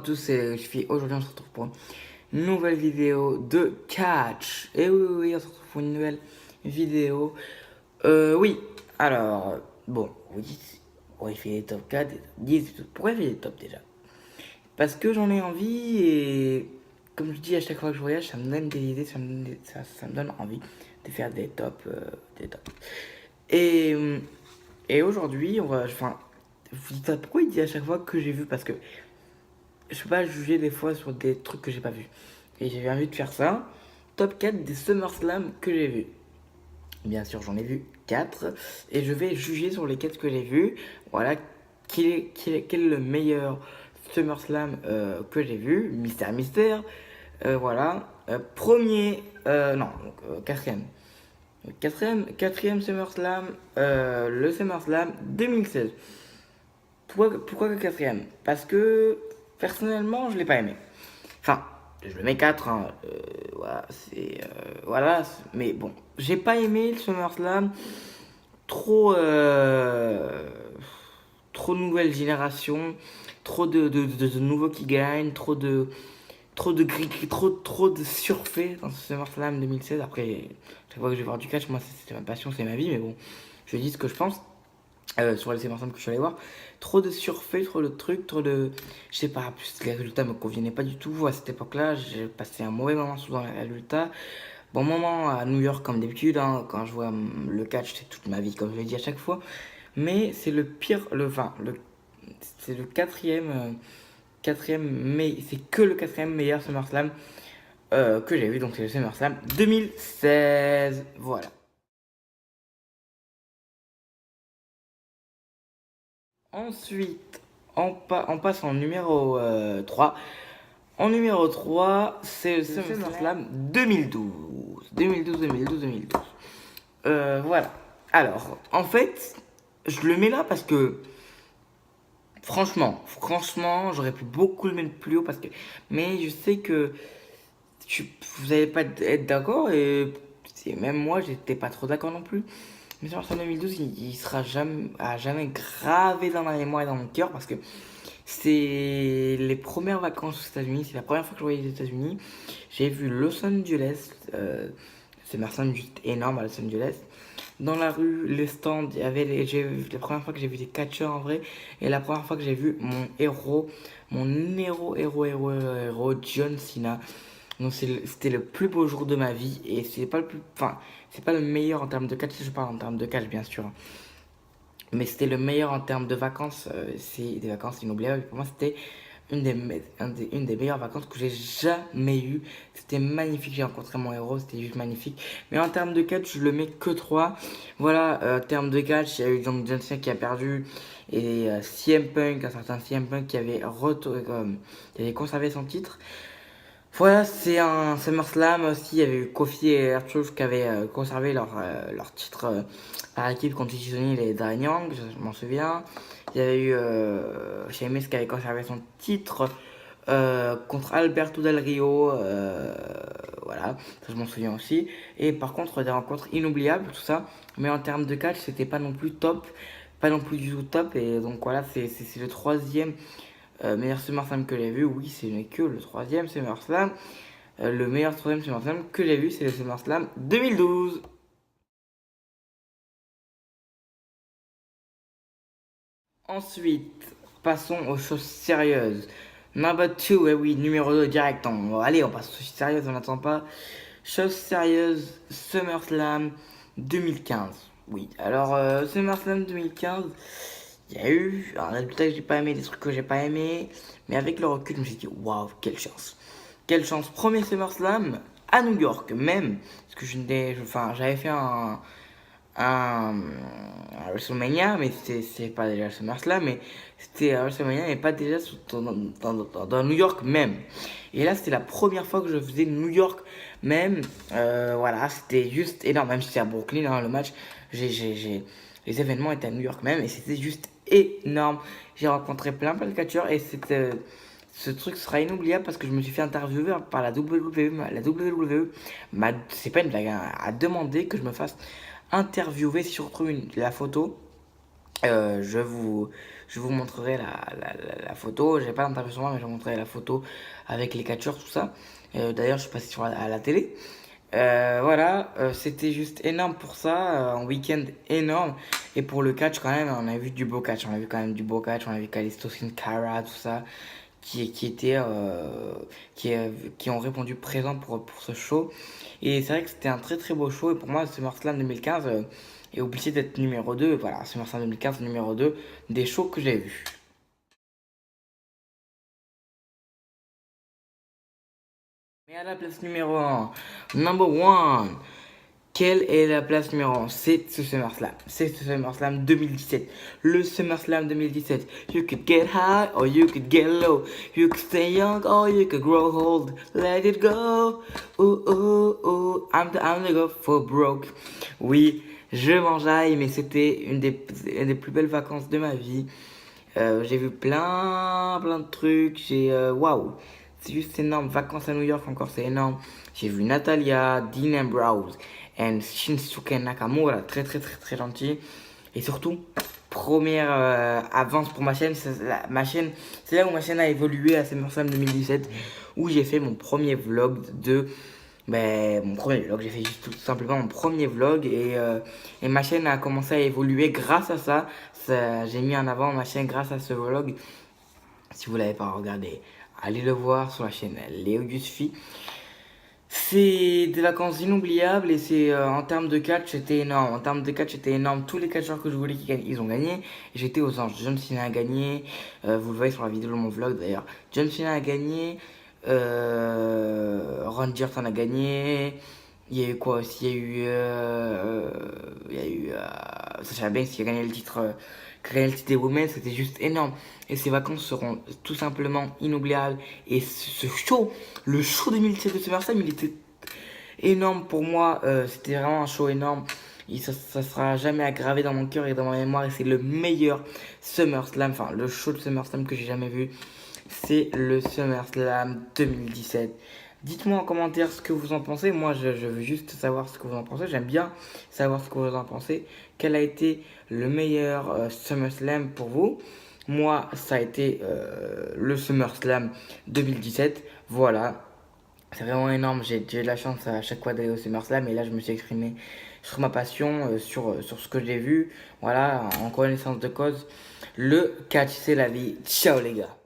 tous, c'est Luffy. Aujourd'hui, on se retrouve pour une nouvelle vidéo de catch. Et oui, on se retrouve pour une nouvelle vidéo. Oui, alors, bon, vous dites, bon, il fait des top 4, des top 10, pourquoi il fait des top déjà? Parce que j'en ai envie et comme je dis à chaque fois que je voyage, ça me donne des idées, ça me donne envie de faire des tops, des tops. Et, et aujourd'hui, enfin, vous dites pourquoi il dit à chaque fois que j'ai vu? Parce que je peux pas juger des fois sur des trucs que j'ai pas vus. Et j'ai envie de faire ça. Top 4 des SummerSlam que j'ai vus. Bien sûr, j'en ai vu 4. Et je vais juger sur les 4 que j'ai vus. Voilà, quel est le meilleur SummerSlam que j'ai vu. Mystère. Voilà. Premier. Non, donc, quatrième. Quatrième SummerSlam. Le SummerSlam 2016. Pourquoi que quatrième? Parce que personnellement, je l'ai pas aimé. Enfin, je le mets 4, hein, voilà, mais bon, j'ai pas aimé le SummerSlam. Trop, trop de nouvelles générations, trop de nouveaux qui gagnent, trop de gris, trop de surfaits dans ce SummerSlam 2016. Après, chaque fois que je vais voir du catch, moi, c'est ma passion, c'est ma vie, mais bon, je dis ce que je pense. Sur les séquences que je suis allé voir, trop de surfaits, trop de trucs, trop de. Je sais pas, plus les résultats me convenaient pas du tout. À cette époque-là, j'ai passé un mauvais moment souvent les résultats. Bon moment à New York, comme d'habitude, hein, quand je vois le catch, c'est toute ma vie, comme je l'ai dit à chaque fois. Mais c'est le pire, c'est le mais c'est que le quatrième meilleur SummerSlam que j'ai vu, donc c'est le SummerSlam 2016. Voilà. Ensuite, on passe en numéro 3. En numéro 3, c'est le SummerSlam 2012. 2012. Voilà. Alors, en fait, je le mets là parce que, franchement, j'aurais pu beaucoup le mettre plus haut parce que. Mais je sais que vous n'allez pas être d'accord et même moi, j'étais pas trop d'accord non plus. Mais SummerSlam 2012, il sera jamais, à jamais gravé dans ma mémoire et dans mon cœur parce que c'est les premières vacances aux États-Unis. C'est la première fois que je voyais les États-Unis. J'ai vu Los Angeles. C'est Mercedes juste énorme à Los Angeles. Dans la rue, les stands, il y avait la première fois que j'ai vu des catcheurs en vrai. Et la première fois que j'ai vu mon héros, John Cena. Donc c'était le plus beau jour de ma vie. Et c'est pas le plus. Enfin, c'est pas le meilleur en termes de catch. Je parle en termes de catch, bien sûr. Mais c'était le meilleur en termes de vacances. C'est des vacances inoubliables. Pour moi, c'était une des meilleures vacances que j'ai jamais eues. C'était magnifique. J'ai rencontré mon héros. C'était juste magnifique. Mais en termes de catch, je le mets que 3. Voilà, en termes de catch, il y a eu John Cena qui a perdu. Et CM Punk, un certain CM Punk qui avait conservé son titre. Voilà, c'est un SummerSlam aussi. Il y avait eu Kofi et R-Truth qui avaient conservé leur titre par équipe contre Sony et Darren Young, je m'en souviens. Il y avait eu Sheamus qui avait conservé son titre contre Alberto Del Rio. Voilà, ça je m'en souviens aussi. Et par contre, des rencontres inoubliables, tout ça. Mais en termes de catch, c'était pas non plus top. Pas non plus du tout top. Et donc voilà, c'est le troisième meilleur SummerSlam que j'ai vu, oui, ce n'est que le troisième SummerSlam. Le meilleur troisième SummerSlam que j'ai vu, c'est le SummerSlam 2012. Ensuite, passons aux choses sérieuses. Number 2, eh oui, numéro 2 direct. Allez, on passe aux choses sérieuses, on n'attend pas. Chose sérieuse, SummerSlam 2015. Oui, alors SummerSlam 2015, il y a eu un résultat que j'ai pas aimé, des trucs que j'ai pas aimé, mais avec le recul, je me suis dit waouh, quelle chance. Quelle chance. Premier SummerSlam à New York, même. Parce que j'avais fait un WrestleMania, mais c'est pas déjà le SummerSlam, mais c'était un WrestleMania, mais pas déjà dans New York même. Et là, c'était la première fois que je faisais New York même. Voilà, c'était juste énorme, même si c'était à Brooklyn, hein, le match. Les événements étaient à New York même, et c'était juste énorme. J'ai rencontré plein de catcheurs, et ce truc sera inoubliable parce que je me suis fait interviewer par la WWE. La WWE, c'est pas une blague, hein, a demandé que je me fasse interviewer. Si je retrouve la photo, Je vous montrerai la photo. J'ai pas d'interview sur moi, mais je vous montrerai la photo avec les catcheurs, tout ça. D'ailleurs, je suis passé à la télé. Voilà, c'était juste énorme pour ça, un week-end énorme. Et pour le catch, quand même, on a vu du beau catch. On a vu quand même du beau catch. On a vu Kalisto, Sin Cara, tout ça, qui étaient, qui ont répondu présent pour ce show. Et c'est vrai que c'était un très très beau show. Et pour moi, SummerSlam 2015 est obligé d'être numéro 2. Voilà, SummerSlam 2015, numéro 2 des shows que j'ai vus. Mais à la place numéro un, number one. Quelle est la place numéro 1? C'est ce SummerSlam. C'est ce SummerSlam 2017. Le SummerSlam 2017. You could get high or you could get low. You could stay young or you could grow old. Let it go. Ooh, ooh, ooh. I'm the go for broke. Oui, je m'enjaille, mais c'était une des plus belles vacances de ma vie. J'ai vu plein de trucs. Waouh, c'est juste énorme. Vacances à New York encore, c'est énorme. J'ai vu Natalia, Dean Ambrose et Shinsuke Nakamura, très gentil. Et surtout, première avance pour ma chaîne. C'est là où ma chaîne a évolué à SummerSlam 2017, où j'ai fait mon premier vlog mon premier vlog, j'ai fait juste tout simplement mon premier vlog et ma chaîne a commencé à évoluer grâce à ça. J'ai mis en avant ma chaîne grâce à ce vlog. Si vous l'avez pas regardé, allez le voir sur la chaîne Léo Gusfi. C'est des vacances inoubliables et en termes de catch, c'était énorme. En termes de catch, c'était énorme. Tous les catcheurs que je voulais qu'ils gagnent, ils ont gagné. J'étais aux anges. John Cena a gagné. Vous le voyez sur la vidéo de mon vlog d'ailleurs. John Cena a gagné. Randy Orton a gagné. Il y a eu quoi aussi? Il y a eu Sasha Banks qui a gagné le titre, des Women. C'était juste énorme. Et ces vacances seront tout simplement inoubliables. Et ce show, le show 2017 de SummerSlam, il était énorme pour moi. C'était vraiment un show énorme. Et ça sera jamais aggravé dans mon cœur et dans ma mémoire. Et c'est le meilleur SummerSlam, enfin le show de SummerSlam que j'ai jamais vu. C'est le SummerSlam 2017. Dites-moi en commentaire ce que vous en pensez. Moi, je veux juste savoir ce que vous en pensez. J'aime bien savoir ce que vous en pensez. Quel a été le meilleur SummerSlam pour vous? Moi, ça a été le SummerSlam 2017. Voilà. C'est vraiment énorme. J'ai eu de la chance à chaque fois d'aller au SummerSlam. Et là, je me suis exprimé sur ma passion, sur ce que j'ai vu. Voilà, en connaissance de cause. Le catch, c'est la vie. Ciao les gars.